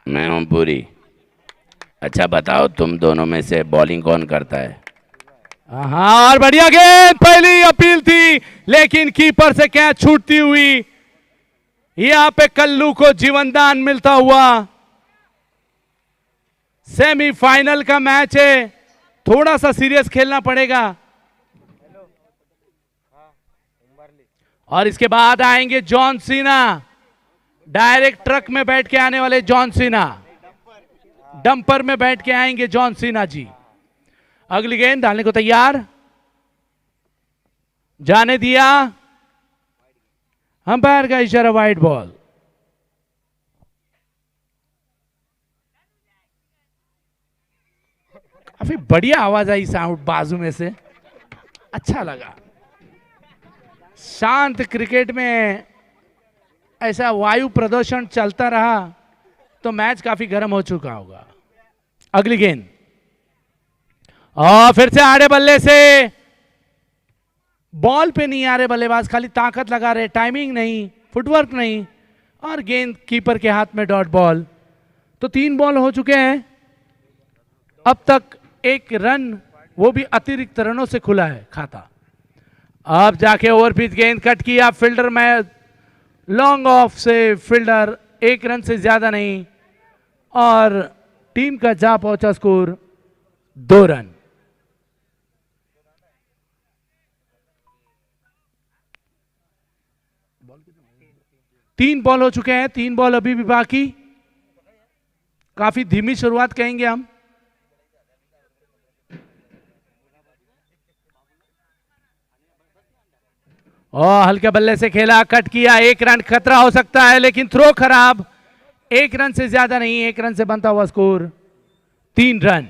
मैं हूँ पूरी। अच्छा बताओ, तुम दोनों में से बॉलिंग कौन करता है? हाँ, और बढ़िया गेंद, पहली अपील थी लेकिन कीपर से कैच छूटती हुई। यहां पे कल्लू को जीवनदान मिलता हुआ। सेमीफाइनल का मैच है, थोड़ा सा सीरियस खेलना पड़ेगा। और इसके बाद आएंगे जॉन सीना, डायरेक्ट ट्रक में बैठ के आने वाले जॉन सीना, डंपर में बैठ के आएंगे जॉन सीना जी। अगली गेंद डालने को तैयार, जाने दिया, अंपायर का इशारा, वाइड बॉल। काफी बढ़िया आवाज आई साउंड बाजू में से, अच्छा लगा। शांत क्रिकेट में ऐसा वायु प्रदूषण चलता रहा तो मैच काफी गर्म हो चुका होगा। अगली गेंद, और फिर से आड़े बल्ले से, बॉल पे नहीं आ रहे बल्लेबाज, खाली ताकत लगा रहे, टाइमिंग नहीं, फुटवर्क नहीं, और गेंद कीपर के हाथ में, डॉट बॉल। तो 3 बॉल हो चुके हैं अब तक, 1 रन, वो भी अतिरिक्त रनों से खुला है खाता। अब जाके ओवर पिच गेंद कट किया, फील्डर में लॉन्ग ऑफ से फील्डर, 1 रन से ज्यादा नहीं, और टीम का जा पहुंचा स्कोर 2 रन। तीन बॉल हो चुके हैं, 3 बॉल अभी भी बाकी। काफी धीमी शुरुआत कहेंगे हम। और हल्के बल्ले से खेला, कट किया, 1 रन, खतरा हो सकता है लेकिन थ्रो खराब। 1 रन से ज्यादा नहीं, 1 रन से बनता हुआ स्कोर 3 रन।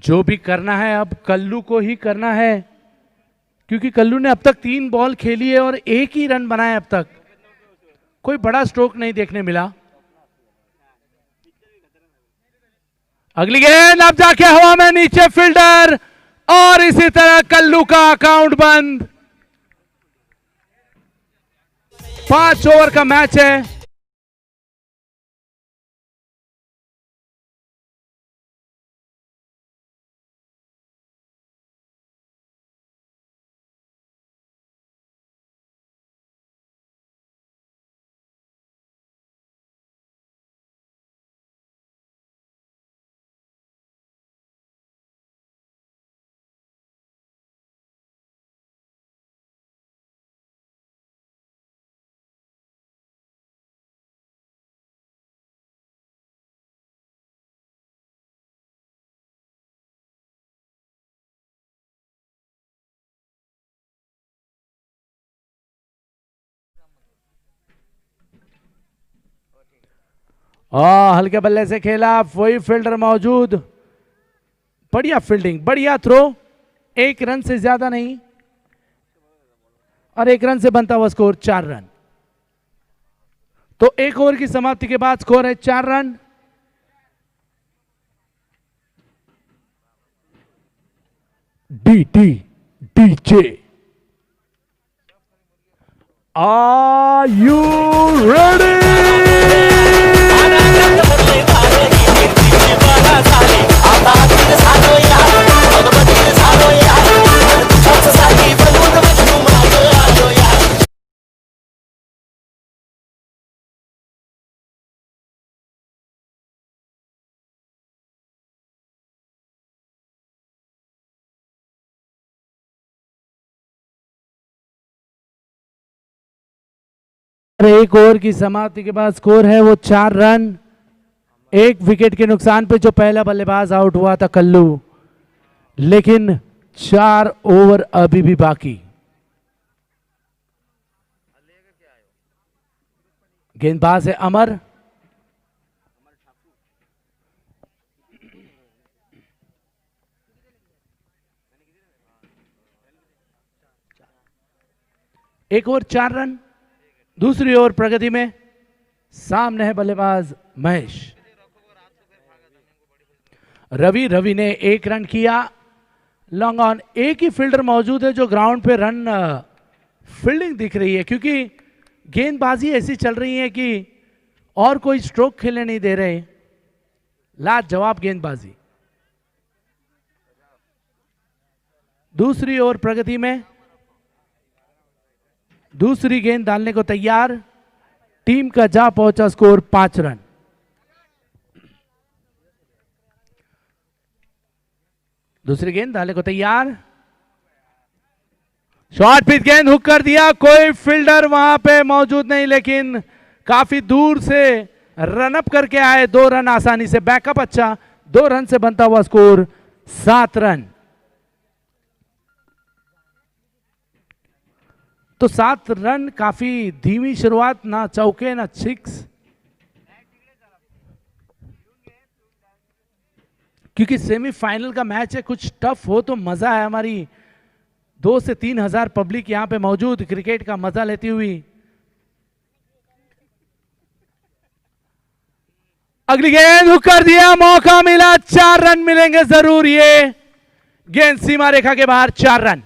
जो भी करना है अब कल्लू को ही करना है, क्योंकि कल्लू ने अब तक 3 बॉल खेली है और 1 ही रन बनाया अब तक, कोई बड़ा स्ट्रोक नहीं देखने मिला। अगली गेंद, अब जाके हवा में, नीचे फील्डर, और इसी तरह कल्लू का अकाउंट बंद। 5 ओवर का मैच है। हल्के बल्ले से खेला, वही फील्डर मौजूद, बढ़िया फील्डिंग, बढ़िया थ्रो, 1 रन से ज्यादा नहीं, और 1 रन से बनता हुआ स्कोर 4 रन। तो 1 ओवर की समाप्ति के बाद स्कोर है 4 run. D D DJ, are you ready? एक ओवर की समाप्ति के बाद स्कोर है वो 4 रन। 1 विकेट के नुकसान पे जो पहला बल्लेबाज आउट हुआ था कल्लू, लेकिन 4 ओवर अभी भी बाकी। गेंदबाज है अमर, एक ओवर 4 रन। दूसरी ओवर प्रगति में, सामने है बल्लेबाज महेश। रवि ने 1 रन किया, लॉन्ग ऑन, एक ही फील्डर मौजूद है जो ग्राउंड पे रन फील्डिंग दिख रही है, क्योंकि गेंदबाजी ऐसी चल रही है कि और कोई स्ट्रोक खेलने नहीं दे रहे। लाजवाब गेंदबाजी। दूसरी ओवर प्रगति में, दूसरी गेंद डालने को तैयार। टीम का जा पहुंचा स्कोर 5 रन। दूसरी गेंद डालने को तैयार। शॉर्ट पिच गेंद हुक कर दिया, कोई फील्डर वहां पे मौजूद नहीं, लेकिन काफी दूर से रन अप करके आए। 2 रन आसानी से, बैकअप अच्छा। 2 रन से बनता हुआ स्कोर 7 रन। तो 7 रन काफी धीमी शुरुआत, ना चौके ना सिक्स, क्योंकि सेमीफाइनल का मैच है, कुछ टफ हो तो मजा है। हमारी 2 से 3 हजार पब्लिक यहां पे मौजूद, क्रिकेट का मजा लेती हुई। अगली गेंद हुक कर दिया, मौका मिला, 4 रन मिलेंगे जरूर। ये गेंद सीमा रेखा के बाहर, 4 रन।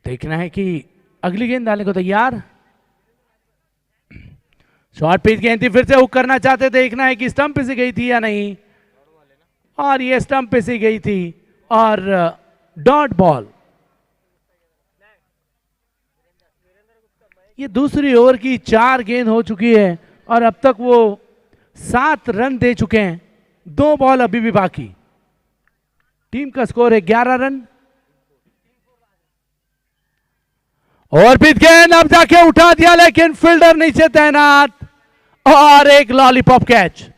देखना है कि अगली गेंद डालने को तैयार। शॉर्ट पिच गेंद थी, फिर से हुक करना चाहते, देखना है कि स्टंप पे से गई थी या नहीं, और ये स्टंप पे से गई थी और डॉट बॉल। ये दूसरी ओवर की 4 गेंद हो चुकी है और अब तक वो 7 रन दे चुके हैं। 2 बॉल अभी भी बाकी। टीम का स्कोर है 11 रन। और पिच गेंद अब जाके उठा दिया, लेकिन फील्डर नीचे तैनात, और एक लॉलीपॉप कैच।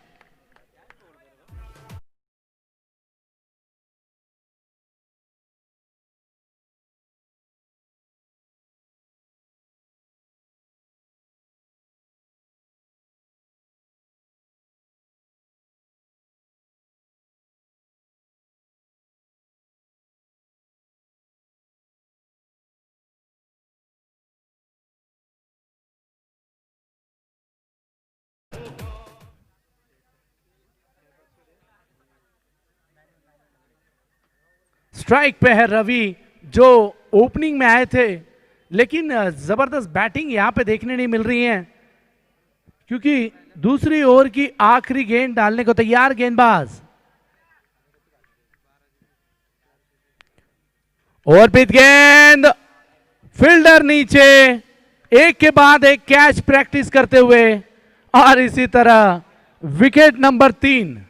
स्ट्राइक पे है रवि, जो ओपनिंग में आए थे, लेकिन जबरदस्त बैटिंग यहां पे देखने नहीं मिल रही है, क्योंकि दूसरी ओवर की आखिरी गेंद डालने को तैयार गेंदबाज। और पिच गेंद, फील्डर नीचे, एक के बाद एक कैच प्रैक्टिस करते हुए, और इसी तरह विकेट नंबर 3।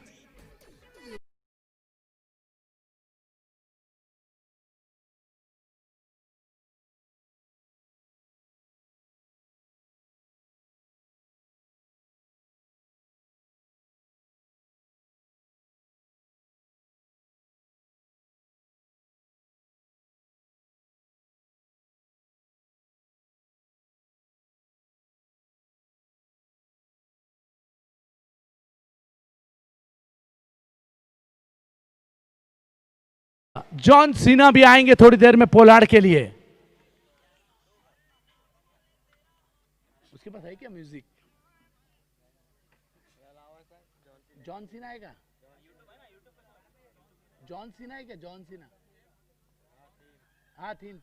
जॉन सीना भी आएंगे थोड़ी देर में पोलार्ड के लिए। उसके पास है क्या म्यूजिक? जॉन सीना आएगा? जॉन सीना है क्या? जॉन सीना, हाँ 3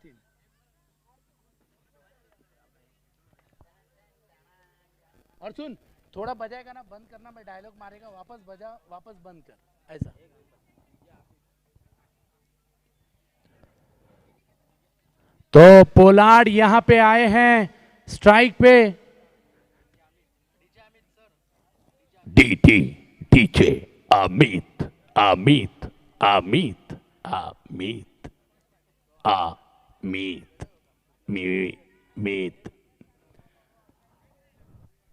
और सुन, थोड़ा बजाएगा ना, बंद करना, मैं डायलॉग मारेगा, वापस बजा, वापस बंद कर, ऐसा। तो पोलार्ड यहां पे आए हैं स्ट्राइक पे। डीटी टीचे अमित अमित अमित अमित अमित मीत।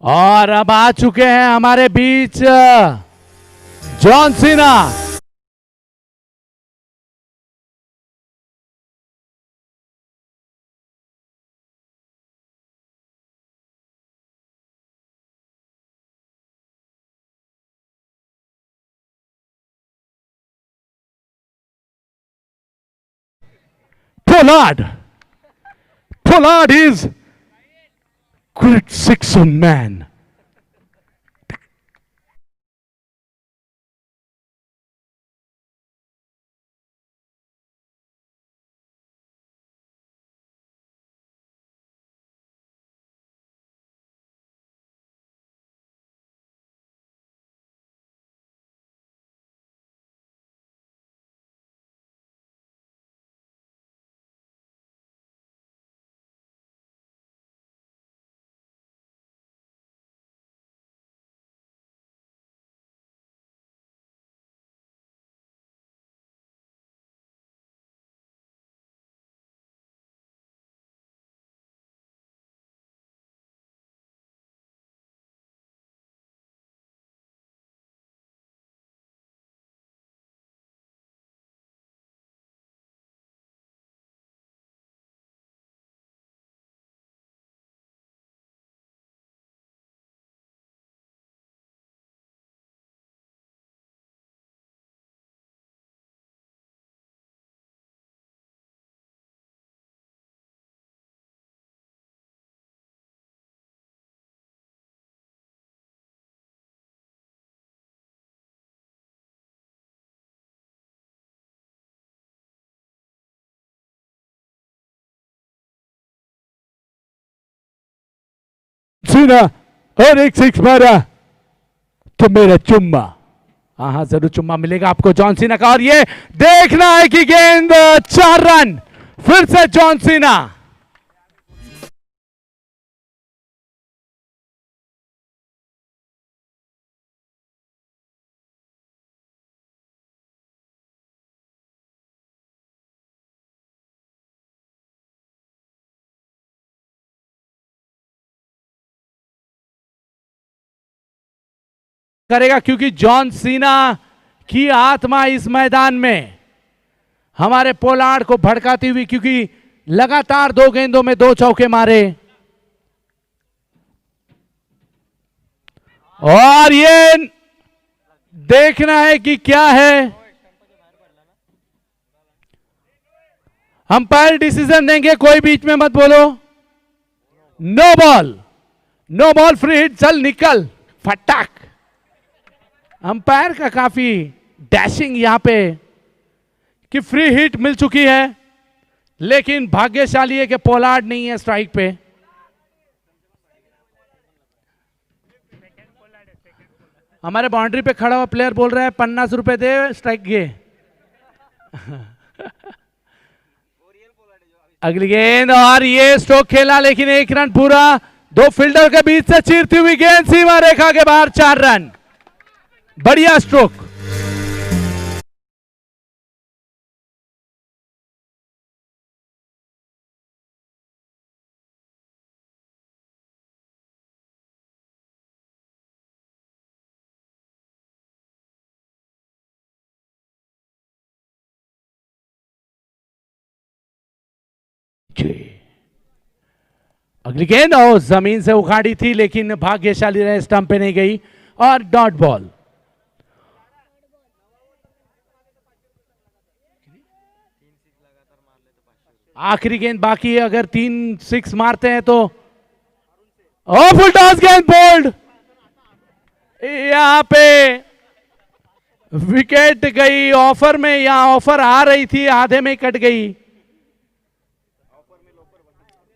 और अब आ चुके हैं हमारे बीच John Cena. Pollard. Pollard is great sixer man. सीना और एक सिक्स मारा तो मेरा चुम्मा। हाँ जरूर चुम्मा मिलेगा आपको जॉन सीना का। और ये देखना है कि गेंद 4 रन फिर से जॉन सीना। करेगा क्योंकि जॉन सीना की आत्मा इस मैदान में हमारे पोलार्ड को भड़काती हुई, क्योंकि लगातार 2 गेंदों में 2 चौके मारे। और ये देखना है कि क्या है, अंपायर डिसीजन देंगे, कोई बीच में मत बोलो। No ball, no ball, free hit, चल निकल फटाक। अंपायर का काफी डैशिंग यहां पे कि फ्री हिट मिल चुकी है, लेकिन भाग्यशाली है कि पोलार्ड नहीं है स्ट्राइक पे। हमारे बाउंड्री पे खड़ा हुआ प्लेयर बोल रहा है 50 रुपए दे स्ट्राइक गे। अगली गेंद और ये स्ट्रोक खेला, लेकिन 1 रन पूरा। 2 फील्डर के बीच से चीरती हुई गेंद सीमा रेखा के बाहर, 4 रन। बढ़िया स्ट्रोक। अगली गेंद और जमीन से उखाड़ी थी, लेकिन भाग्यशाली रहे, स्टंप पे नहीं गई और डॉट बॉल। आखिरी गेंद बाकी है, अगर 3 6 मारते हैं तो। ओ फुल टॉस गेंद बोल्ड, यहां पे विकेट गई ऑफर में। यहां ऑफर आ रही थी, आधे में कट गई।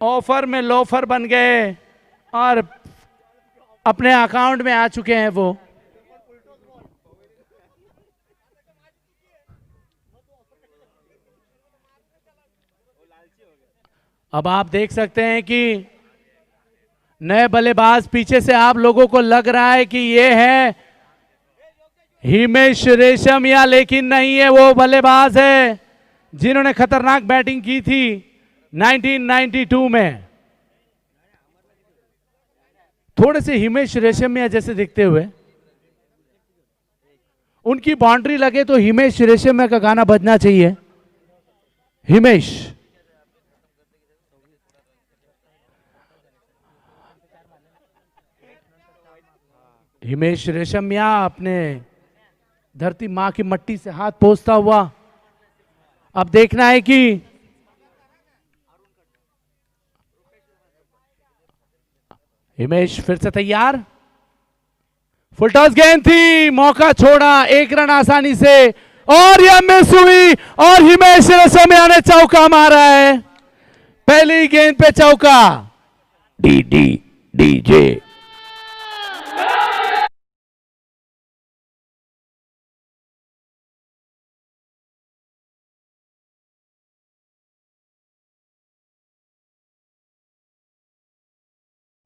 ऑफर में लोफर बन गए और अपने अकाउंट में आ चुके हैं वो। अब आप देख सकते हैं कि नए बल्लेबाज पीछे से आप लोगों को लग रहा है कि ये है हिमेश रेशमिया, लेकिन नहीं है। वो बल्लेबाज है जिन्होंने खतरनाक बैटिंग की थी 1992 में। थोड़े से हिमेश रेशमिया जैसे दिखते हुए। उनकी बाउंड्री लगे तो हिमेश रेशमिया का गाना बजना चाहिए। हिमेश, हिमेश रेशमिया अपने धरती मां की मट्टी से हाथ पोंछता हुआ। अब देखना है कि हिमेश फिर से तैयार, फुल टॉस गेंद थी, मौका छोड़ा, एक रन आसानी से और यह मिस हुई और हिमेश रेशमिया ने चौका मारा है, पहली गेंद पे चौका। D D DJ.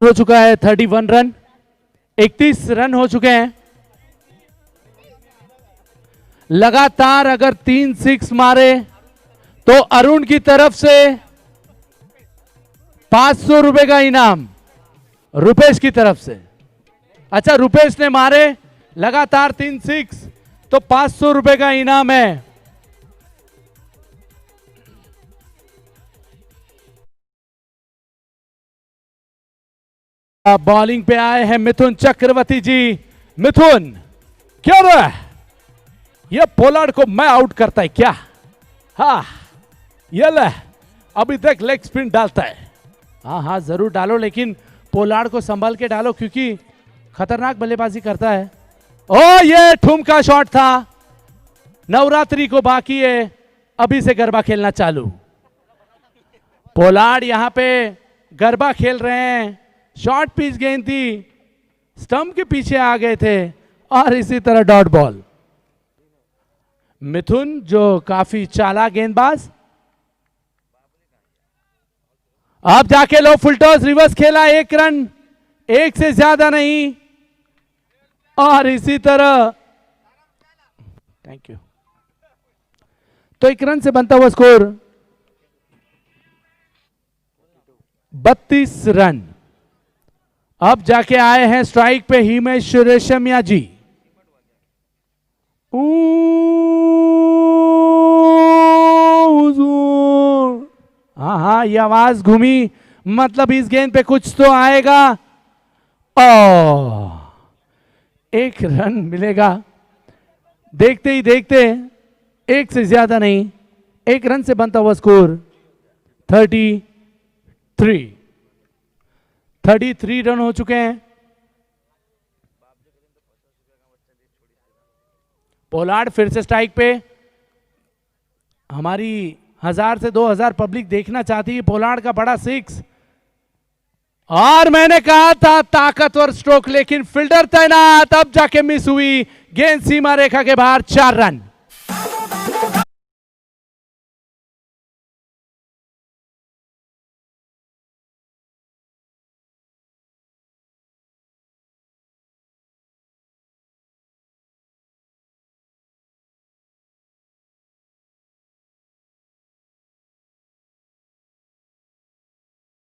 हो चुका है 31 रन, 31 रन हो चुके हैं। लगातार अगर 3 सिक्स मारे तो अरुण की तरफ से 500 रुपए का इनाम रुपेश की तरफ से। अच्छा, रुपेश ने मारे लगातार 3 सिक्स तो 500 रुपए का इनाम है। बॉलिंग पे आए हैं मिथुन चक्रवर्ती जी। मिथुन, क्या रहा है? ये पोलार्ड को मैं आउट करता है क्या? हाँ, ये ले, अभी तक लेग स्पिन डालता है। हाँ हाँ जरूर डालो, लेकिन पोलार्ड को संभाल के डालो क्योंकि खतरनाक बल्लेबाजी करता है। ओ, ये ठुमका शॉट था। नवरात्रि को बाकी है, अभी से गरबा खेलना चालू। पोलार्ड यहां पे गरबा खेल रहे हैं, शॉर्ट पिच गेंद थी, स्टंप के पीछे आ गए थे और इसी तरह डॉट बॉल। मिथुन जो काफी चालाक गेंदबाज, अब जाके लो फुल टॉस, रिवर्स खेला, 1 रन, 1 से ज्यादा नहीं और इसी तरह थैंक यू। तो 1 रन से बनता हुआ स्कोर 32 रन। अब जाके आए हैं स्ट्राइक पे हिमेश रेशमिया जी। हाँ हाँ, ये आवाज घूमी, मतलब इस गेंद पे कुछ तो आएगा। ओ, 1 रन मिलेगा। देखते ही देखते, 1 से ज्यादा नहीं, 1 रन से बनता हुआ स्कोर 33 रन हो चुके हैं। पोलार्ड फिर से स्ट्राइक पे। हमारी 1000 से 2000 पब्लिक देखना चाहती है पोलार्ड का बड़ा सिक्स, और मैंने कहा था ताकतवर स्ट्रोक, लेकिन फील्डर तैनात, अब जाके मिस हुई गेंद, सीमा रेखा के बाहर, 4 रन।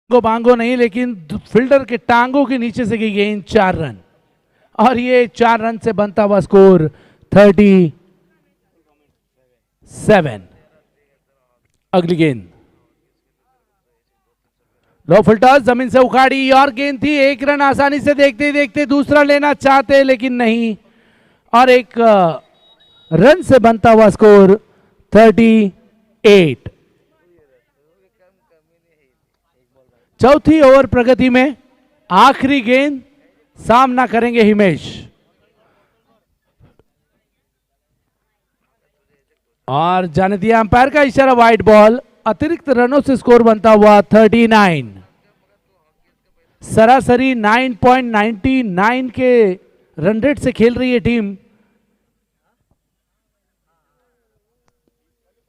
बांगो नहीं, लेकिन फील्डर के टांगों के नीचे से गई गेंद, 4 रन, और ये 4 रन से बनता हुआ स्कोर 37। अगली गेंद, लो फुल टॉस, जमीन से उखाड़ी और गेंद थी, 1 रन आसानी से, देखते देखते दूसरा लेना चाहते लेकिन नहीं, और 1 रन से बनता हुआ स्कोर 38। चौथी ओवर प्रगति में आखिरी गेंद, सामना करेंगे हिमेश, और जाने दिया अंपायर का इशारा, वाइड बॉल। अतिरिक्त रनों से स्कोर बनता हुआ 39। सरासरी 9.99 के रन रेट से खेल रही है टीम।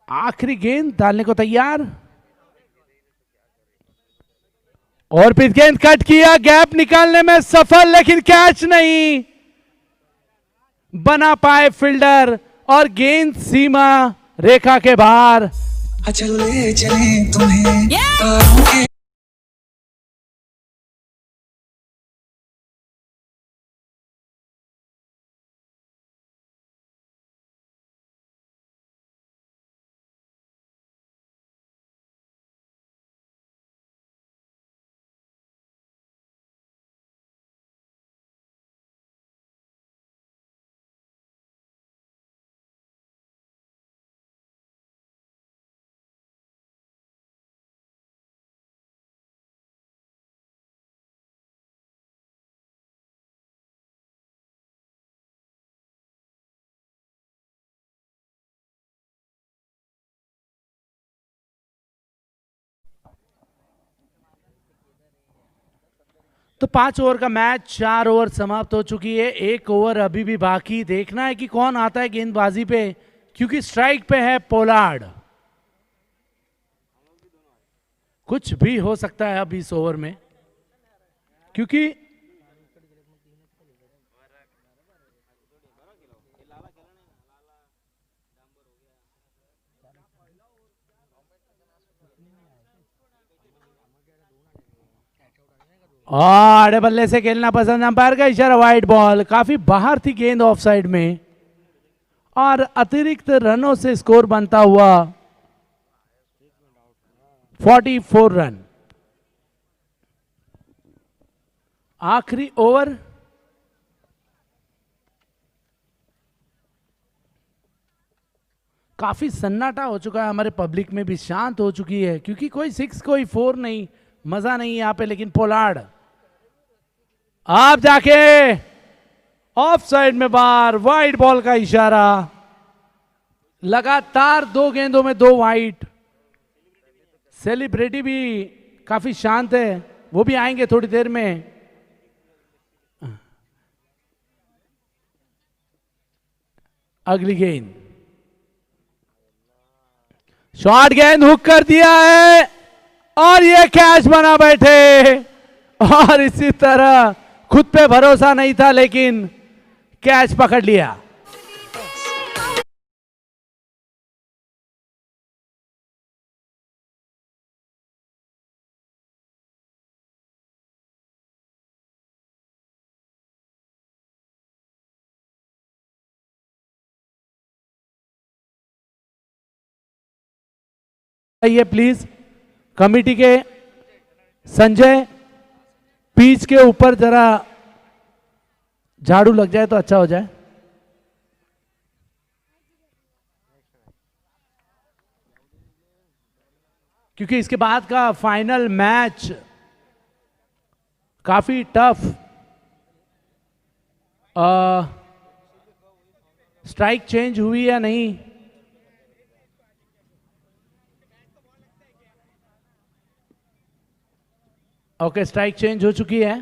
आखिरी गेंद डालने को तैयार, और पिच गेंद कट किया, गैप निकालने में सफल, लेकिन कैच नहीं बना पाए फील्डर, और गेंद सीमा रेखा के बाहर। चले चले तुम्हें तो 5 ओवर का मैच, 4 ओवर समाप्त हो चुकी है, 1 ओवर अभी भी बाकी। देखना है कि कौन आता है गेंदबाजी पे, क्योंकि स्ट्राइक पे है पोलार्ड। कुछ भी हो सकता है अब इस ओवर में, क्योंकि आड़े बल्ले से खेलना पसंद, अंपायर का इशारा, वाइड बॉल। काफी बाहर थी गेंद ऑफ साइड में, और अतिरिक्त रनों से स्कोर बनता हुआ 44 रन। आखिरी ओवर। काफी सन्नाटा हो चुका है, हमारे पब्लिक में भी शांत हो चुकी है, क्योंकि कोई 6 कोई 4 नहीं, मजा नहीं यहां पे। लेकिन पोलार्ड आप जाके ऑफ साइड में बाहर, वाइड बॉल का इशारा। लगातार 2 गेंदों में 2 वाइड। सेलिब्रिटी भी काफी शांत है, वो भी आएंगे थोड़ी देर में। अगली गेंद, शॉर्ट गेंद हुक कर दिया है, और ये कैच बना बैठे। और इसी तरह खुद पे भरोसा नहीं था, लेकिन कैच पकड़ लिया। ये प्लीज कमेटी के संजय, पिच के ऊपर जरा झाड़ू लग जाए तो अच्छा हो जाए। क्योंकि इसके बाद का फाइनल मैच काफी टफ। स्ट्राइक चेंज हुई या नहीं? ओके, स्ट्राइक चेंज हो चुकी है।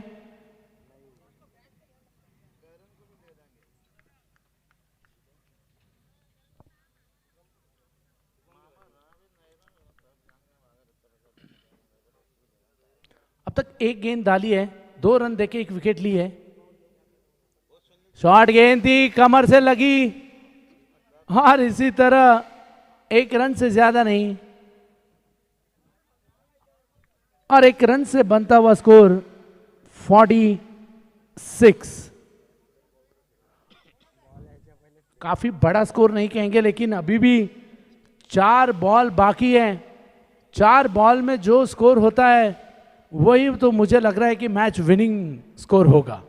अब तक 1 गेंद डाली है, 2 रन देके 1 विकेट ली है। शॉर्ट गेंद थी, कमर से लगी, और इसी तरह 1 रन से ज्यादा नहीं, और 1 रन से बनता हुआ स्कोर 46। काफी बड़ा स्कोर नहीं कहेंगे, लेकिन अभी भी 4 बॉल बाकी है। 4 बॉल में जो स्कोर होता है, वही तो मुझे लग रहा है कि मैच विनिंग स्कोर होगा।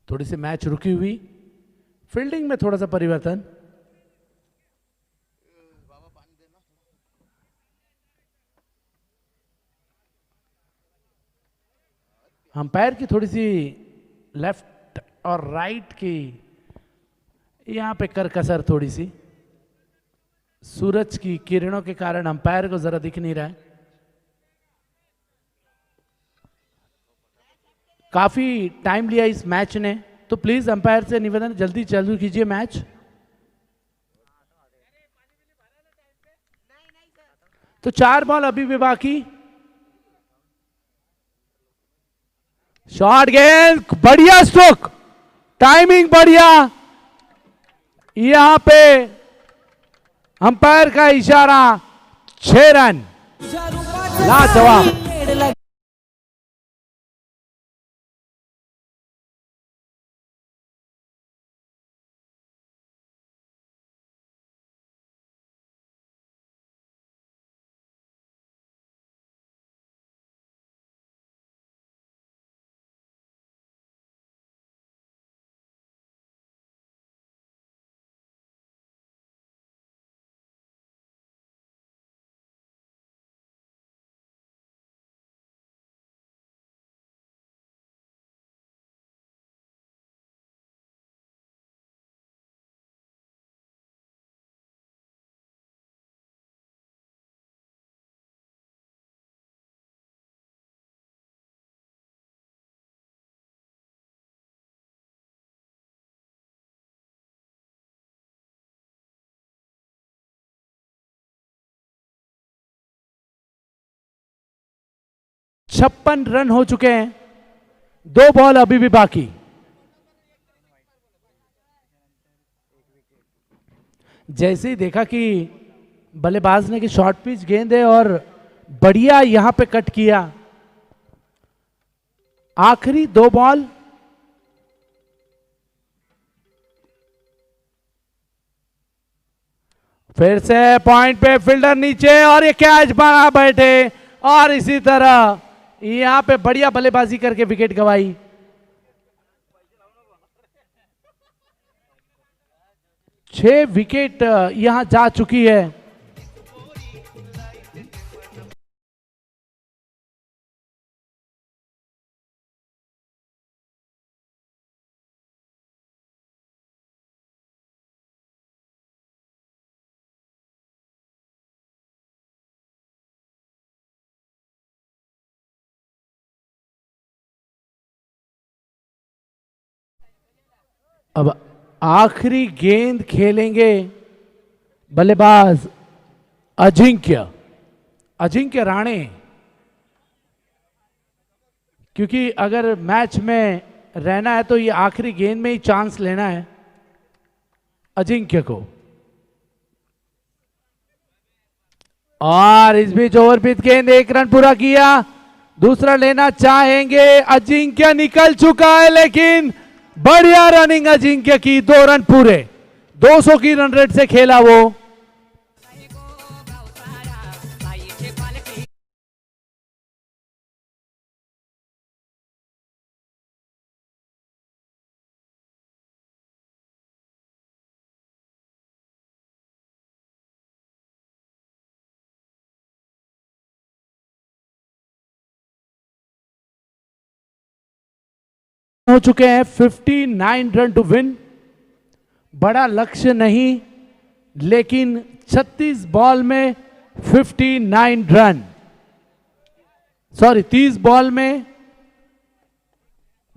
थोड़ी सी मैच रुकी हुई, फील्डिंग में थोड़ा सा परिवर्तन। अंपायर की थोड़ी सी लेफ्ट और राइट की यहां पे करकसर, थोड़ी सी सूरज की किरणों के कारण अंपायर को जरा दिख नहीं रहा है। काफी टाइम लिया इस मैच ने, तो प्लीज अंपायर से निवेदन, जल्दी चालू कीजिए मैच। तो 4 बॉल अभी भी बाकी। शॉर्ट गेंद, बढ़िया स्ट्रोक, टाइमिंग बढ़िया। यहां पे अंपायर का इशारा, 6 रन, लाजवाब। 56 रन हो चुके हैं, 2 बॉल अभी भी बाकी। जैसे ही देखा कि बल्लेबाज ने कि शॉर्ट पिच गेंद है और बढ़िया यहां पे कट किया, आखिरी 2 बॉल। फिर से पॉइंट पे फील्डर नीचे और ये कैच बना बैठे और इसी तरह यहां पे बढ़िया बल्लेबाजी करके विकेट गंवाई। छह विकेट यहां जा चुकी है। अब आखिरी गेंद खेलेंगे बल्लेबाज अजिंक्य राणे, क्योंकि अगर मैच में रहना है तो ये आखिरी गेंद में ही चांस लेना है अजिंक्य को। और इस बीच ओवर पिच गेंद, 1 रन पूरा किया, दूसरा लेना चाहेंगे, अजिंक्य निकल चुका है, लेकिन बढ़िया रनिंग अजिंक्य की, 2 रन पूरे, 200 की रन रेट से खेला वो। हो चुके हैं 59 रन टू विन। बड़ा लक्ष्य नहीं, लेकिन 36 बॉल में 59 रन, 30 बॉल में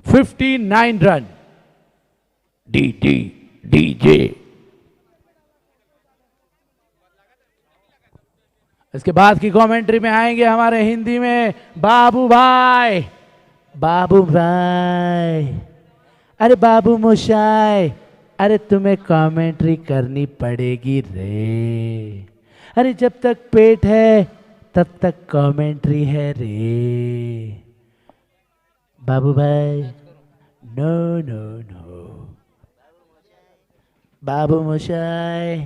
59 रन। डीजे इसके बाद की कमेंट्री में आएंगे हमारे हिंदी में बाबू भाई। अरे बाबू मोशाय, अरे तुम्हें कमेंट्री करनी पड़ेगी रे। अरे जब तक पेट है तब तक कमेंट्री है रे। बाबू भाई, नो नो नो। बाबू मोशाय,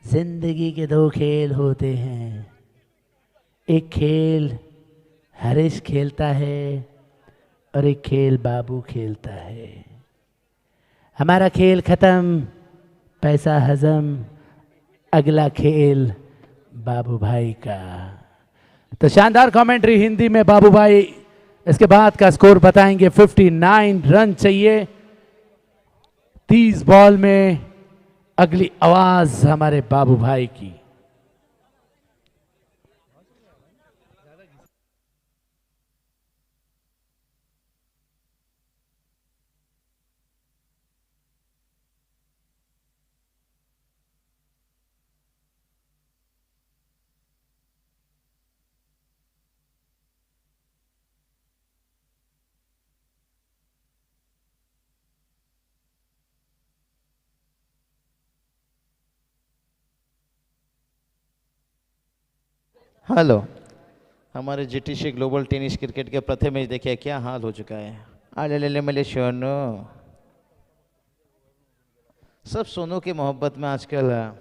जिंदगी के 2 खेल होते हैं, एक खेल हरीश खेलता है और एक खेल बाबू खेलता है। हमारा खेल खत्म, पैसा हजम, अगला खेल बाबू भाई का। तो शानदार कमेंट्री हिंदी में बाबू भाई। इसके बाद का स्कोर बताएंगे। 59 रन चाहिए 30 बॉल में। अगली आवाज हमारे बाबू भाई की। हेलो, हमारे जीटीसी ग्लोबल टेनिस क्रिकेट के प्रथम मैच देखिए क्या हाल हो चुका है। अले ले मेले सोनू, सब सोनू की मोहब्बत में आजकल।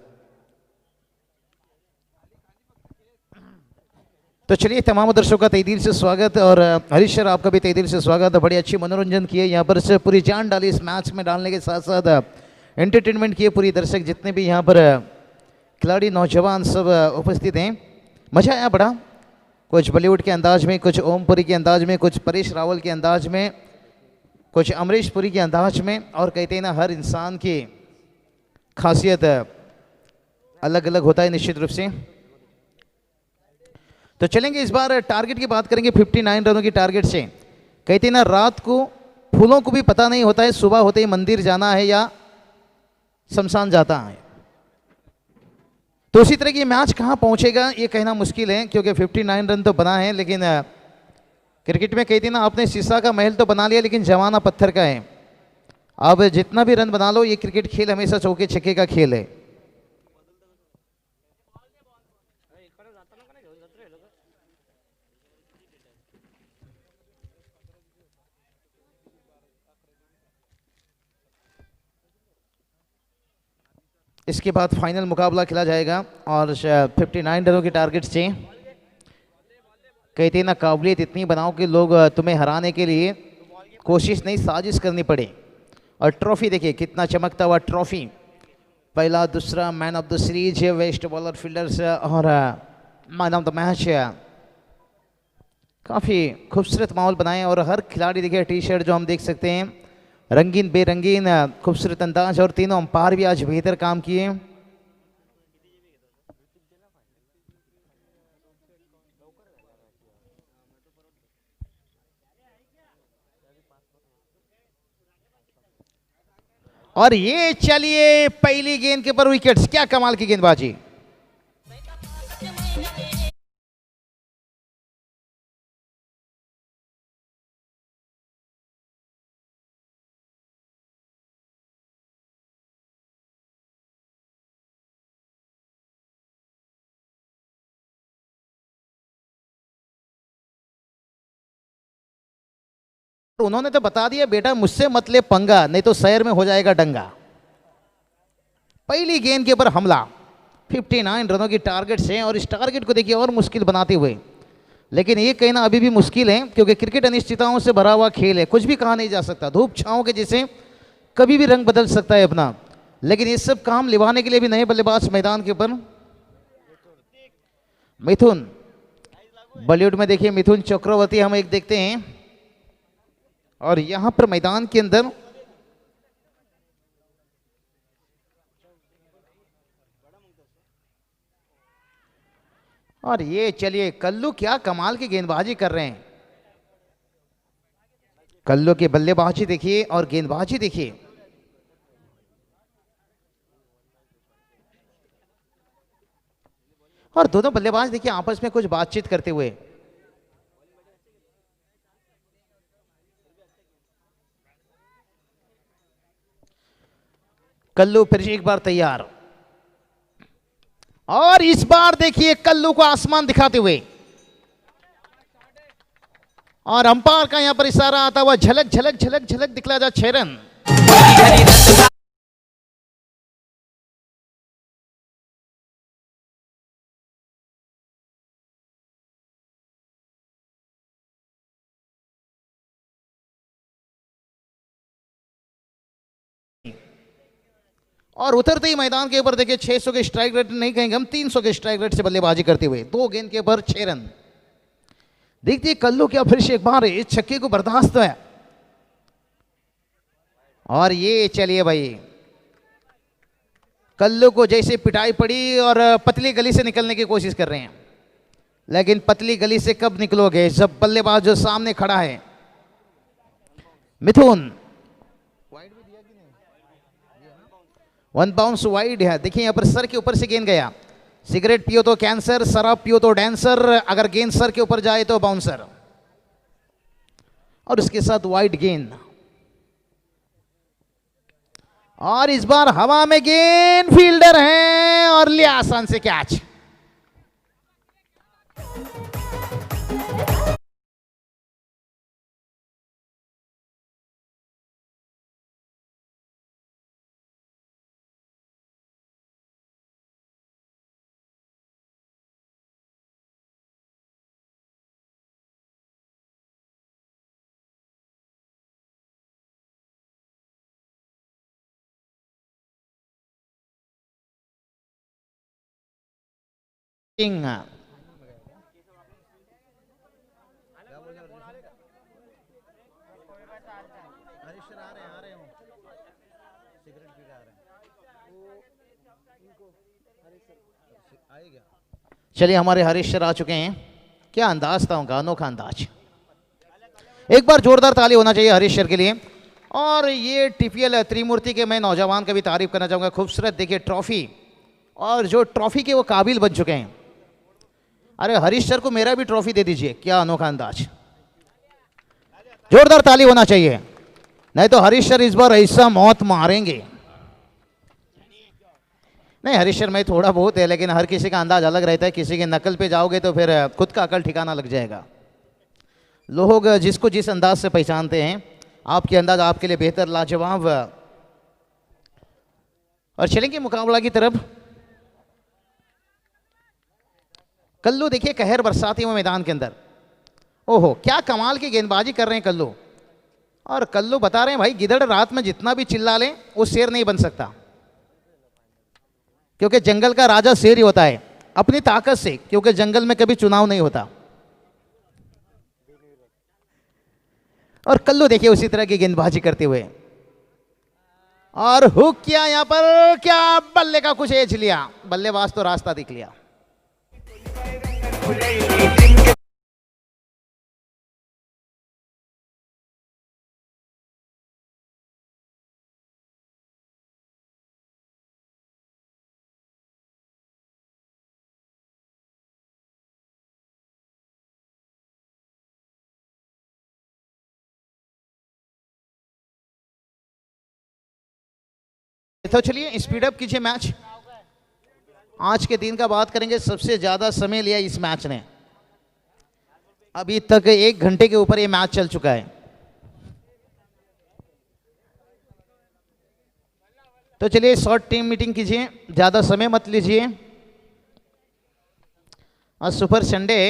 तो चलिए, तमाम दर्शकों का तहे दिल से स्वागत, और हरीश सर आपका भी तहे दिल से स्वागत। बड़ी अच्छी मनोरंजन किए यहाँ पर से, पूरी जान डाली इस मैच में डालने के साथ साथ एंटरटेनमेंट किए। पूरी दर्शक जितने भी यहाँ पर खिलाड़ी नौजवान सब उपस्थित हैं, मज़ा आया बड़ा। कुछ बॉलीवुड के अंदाज में, कुछ ओमपुरी के अंदाज में, कुछ परेश रावल के अंदाज में, कुछ अमरीश पुरी के अंदाज में। और कहते हैं ना, हर इंसान की खासियत अलग अलग होता है निश्चित रूप से। तो चलेंगे, इस बार टारगेट की बात करेंगे 59 रनों की टारगेट से। कहते हैं ना, रात को फूलों को भी पता नहीं होता है सुबह होते ही मंदिर जाना है या शमशान जाता है। तो उसी तरह की मैच कहाँ पहुंचेगा ये कहना मुश्किल है, क्योंकि 59 रन तो बना है, लेकिन क्रिकेट में कहती ना आपने शीशा का महल तो बना लिया लेकिन जमाना पत्थर का है। अब जितना भी रन बना लो, ये क्रिकेट खेल हमेशा चौके छक्के का खेल है। इसके बाद फाइनल मुकाबला खेला जाएगा और 59 रनों के टारगेट से कहते ना काबिलियत इतनी बनाओ कि लोग तुम्हें हराने के लिए कोशिश नहीं साजिश करनी पड़े। और ट्रॉफी देखिए कितना चमकता हुआ ट्रॉफी, पहला दूसरा man of the series, best bowler fielders और मैन ऑफ द मैच। काफ़ी खूबसूरत माहौल बनाए और हर खिलाड़ी देखिए टी शर्ट जो हम देख सकते हैं रंगीन बेरंगीन खूबसूरत अंदाज, और तीनों अंपायर भी आज बेहतर काम किए। और ये चलिए पहली गेंद के ऊपर विकेट्स, क्या कमाल की गेंदबाजी। उन्होंने तो बता दिया बेटा मुझसे मत ले पंगा, नहीं तो शहर में हो जाएगा दंगा। पहली गेंद के ऊपर हमला, 59 रनों की टारगेट से, और इस टारगेट को देखिए और मुश्किल बनाते हुए, लेकिन ये कहना अभी भी मुश्किल है क्योंकि क्रिकेट अनिश्चितताओं से भरा हुआ खेल है, कुछ भी कहा नहीं जा सकता। धूप छांव के जैसे कभी भी रंग बदल सकता है अपना, लेकिन ये सब काम निभाने के लिए भी नए बल्लेबाज मैदान के ऊपर। मिथुन, बॉलीवुड में देखिए मिथुन चक्रवर्ती हम एक देखते हैं, और यहां पर मैदान के अंदर और ये चलिए कल्लू क्या कमाल की गेंदबाजी कर रहे हैं। कल्लू की बल्लेबाजी देखिए और गेंदबाजी देखिए। और दोनों बल्लेबाज देखिए आपस में कुछ बातचीत करते हुए। कल्लू फिर से एक बार तैयार, और इस बार देखिए कल्लू को आसमान दिखाते हुए, और अंपायर का यहां पर इशारा आता हुआ झलक झलक झलक झलक दिखला जा 6 रन। और उतरते ही मैदान के ऊपर देखिए 600 के स्ट्राइक रेट नहीं कहेंगे हम, 300 के स्ट्राइक रेट से बल्लेबाजी करते हुए 2 गेंद के ऊपर 6 रन। देखिए कल्लू क्या फिर से एक बार इस छक्के को बर्दाश्त है। और ये चलिए भाई कल्लू को जैसे पिटाई पड़ी और पतली गली से निकलने की कोशिश कर रहे हैं, लेकिन पतली गली से कब निकलोगे जब बल्लेबाज जो सामने खड़ा है। मिथुन 1 बाउंस वाइड है। देखिए यहां पर सर के ऊपर से गेंद गया। सिगरेट पियो तो कैंसर, शराब पियो तो डांसर, अगर गेंद सर के ऊपर जाए तो बाउंसर। और उसके साथ वाइड गेंद, और इस बार हवा में गेंद, फील्डर है और लिया आसान से कैच। चलिए हमारे हरीश सर आ चुके हैं। क्या अंदाज था उनका, अनोखा अंदाज। एक बार जोरदार ताली होना चाहिए हरीश सर के लिए। और ये टीपीएल त्रिमूर्ति के मैं नौजवान का भी तारीफ करना चाहूंगा। खूबसूरत देखिए ट्रॉफी और जो ट्रॉफी के वो काबिल बन चुके हैं। अरे हरीश सर को मेरा भी ट्रॉफी दे दीजिए, क्या अनोखा अंदाज। जोरदार ताली होना चाहिए, नहीं तो हरीश सर इस बार ऐसा मौत मारेंगे। नहीं हरीश सर में थोड़ा बहुत है, लेकिन हर किसी का अंदाज अलग रहता है। किसी के नकल पे जाओगे तो फिर खुद का अकल ठिकाना लग जाएगा। लोग जिसको जिस अंदाज से पहचानते हैं, आपके अंदाज आपके लिए बेहतर, लाजवाब। और चलेंगे मुकाबला की तरफ। कल्लू देखिए कहर बरसाती हुए मैदान के अंदर। ओहो क्या कमाल की गेंदबाजी कर रहे हैं कल्लू। और कल्लू बता रहे हैं भाई गिदड़ रात में जितना भी चिल्ला ले वो शेर नहीं बन सकता, क्योंकि जंगल का राजा शेर ही होता है अपनी ताकत से, क्योंकि जंगल में कभी चुनाव नहीं होता। और कल्लू देखिए उसी तरह की गेंदबाजी करते हुए, और हुक किया यहां पर, क्या बल्ले का कुछ एज लिया, बल्लेबाज तो रास्ता दिख लिया। तो चलिए स्पीड अप कीजिए मैच। आज के दिन का बात करेंगे, सबसे ज्यादा समय लिया इस मैच ने। अभी तक 1 घंटे के ऊपर ये मैच चल चुका है। तो चलिए शॉर्ट टीम मीटिंग कीजिए, ज्यादा समय मत लीजिए। और सुपर संडे,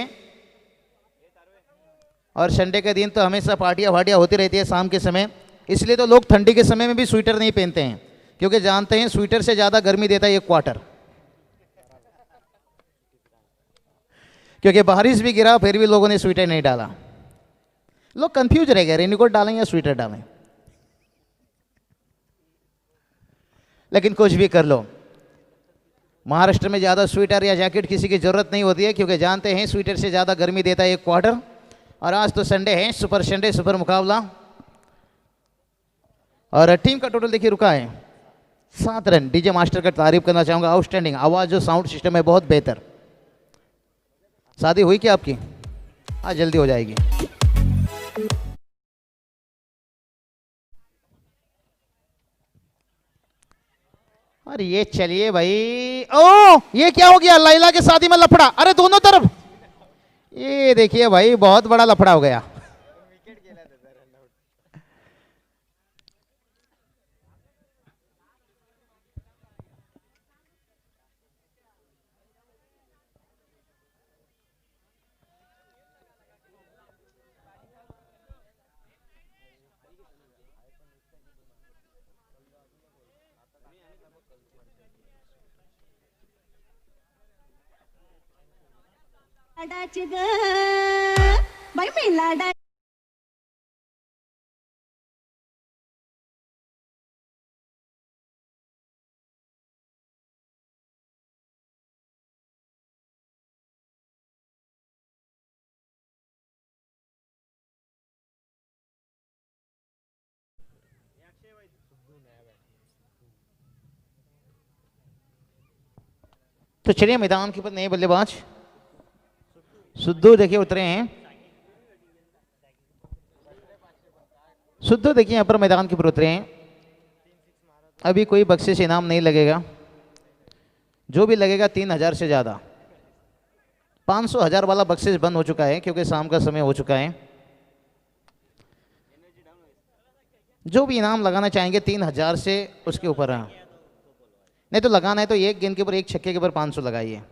और संडे के दिन तो हमेशा पार्टियां वार्टियां होती रहती है शाम के समय, इसलिए तो लोग ठंडी के समय में भी स्वेटर नहीं पहनते हैं, क्योंकि जानते हैं स्वेटर से ज्यादा गर्मी देता है ये क्वार्टर। क्योंकि बारिश भी गिरा फिर भी लोगों ने स्वेटर नहीं डाला। लोग कंफ्यूज रह गए, रेनकोट डालें या स्वेटर डालें। लेकिन कुछ भी कर लो, महाराष्ट्र में ज्यादा स्वेटर या जैकेट किसी की जरूरत नहीं होती है, क्योंकि जानते हैं स्वेटर से ज्यादा गर्मी देता है एक क्वार्टर। और आज तो संडे है, सुपर संडे, सुपर मुकाबला। और टीम का टोटल देखिए रुका है 7 रन। डीजे मास्टर का तारीफ करना चाहूंगा, आउटस्टैंडिंग आवाज, जो साउंड सिस्टम है बहुत बेहतर। शादी हुई क्या आपकी? आज जल्दी हो जाएगी। अरे ये चलिए भाई, ओ ये क्या हो गया? लैला के शादी में लफड़ा, अरे दोनों तरफ। ये देखिए भाई बहुत बड़ा लफड़ा हो गया। लाडाची ग बाई मी लाडा तो चलिए मैदान के ऊपर नए बल्लेबाज सुद्धू देखिए उतरे हैं। सुद्धू देखिए यहाँ पर मैदान के ऊपर उतरे हैं। अभी कोई बख्शिश इनाम नहीं लगेगा, जो भी लगेगा 3000 से ज़्यादा। 500-1000 वाला बख्शिश बंद हो चुका है, क्योंकि शाम का समय हो चुका है। जो भी इनाम लगाना चाहेंगे 3000 से उसके ऊपर है। नहीं तो लगाना है तो एक गेंद के ऊपर, एक छक्के के ऊपर 500 लगाइए।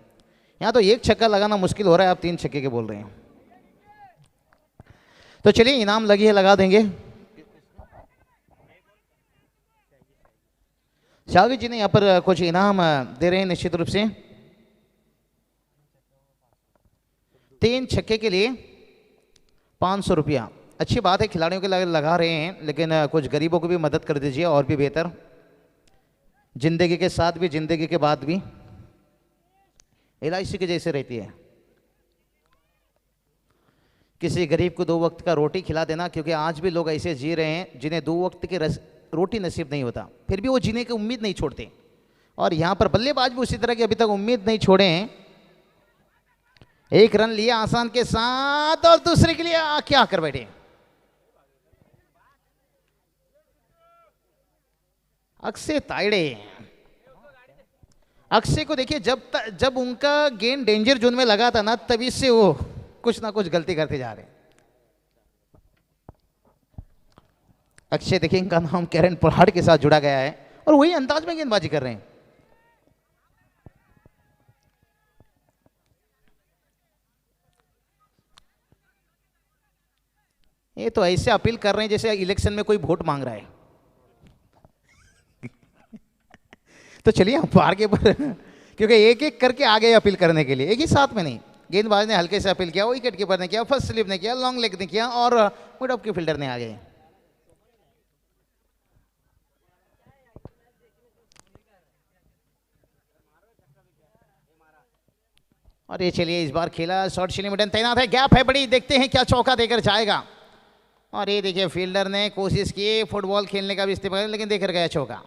यहाँ तो एक छक्का लगाना मुश्किल हो रहा है, आप 3 छक्के के बोल रहे हैं। तो चलिए इनाम लगी है, लगा देंगे। शाहवी जी ने यहाँ पर कुछ इनाम दे रहे हैं निश्चित रूप से। 3 छक्के के लिए 500 रुपया, अच्छी बात है, खिलाड़ियों के लिए लगा रहे हैं, लेकिन कुछ गरीबों को भी मदद कर दीजिए और भी बेहतर। जिंदगी के साथ भी, जिंदगी के बाद भी LIC के जैसे रहती है। किसी गरीब को 2 वक्त का रोटी खिला देना, क्योंकि आज भी लोग ऐसे जी रहे हैं जिन्हें 2 वक्त की रोटी नसीब नहीं होता, फिर भी वो जीने की उम्मीद नहीं छोड़ते। और यहां पर बल्लेबाज भी उसी तरह की अभी तक उम्मीद नहीं छोड़े हैं। एक रन लिया आसान के साथ और दूसरे के लिए क्या कर बैठे। अक्षय तायड़े, अक्षय को देखिए जब उनका गेंद डेंजर जोन में लगा था ना, तभी से वो कुछ ना कुछ गलती करते जा रहे हैं। अक्षय देखिए, इनका नाम कैरन पोलार्ड के साथ जुड़ा गया है और वही अंदाज में गेंदबाजी कर रहे हैं। ये तो ऐसे अपील कर रहे हैं जैसे इलेक्शन में कोई वोट मांग रहा है। तो चलिए हम आगे पर, क्योंकि एक एक करके आ गए अपील करने के लिए, एक ही साथ में नहीं। गेंदबाज ने हल्के से अपील किया, विकेट कीपर ने किया, फर्स्ट स्लिप ने किया, लॉन्ग लेग ने किया और मिड ऑफ के फील्डर ने आ गए। और ये चलिए इस बार खेला, शॉर्ट शिली मिडन तैनात है, गैप है बड़ी, देखते हैं क्या चौका देकर जाएगा। और ये देखिए फील्डर ने कोशिश की फुटबॉल खेलने का भी इस्तेमाल, लेकिन देकर गया चौका।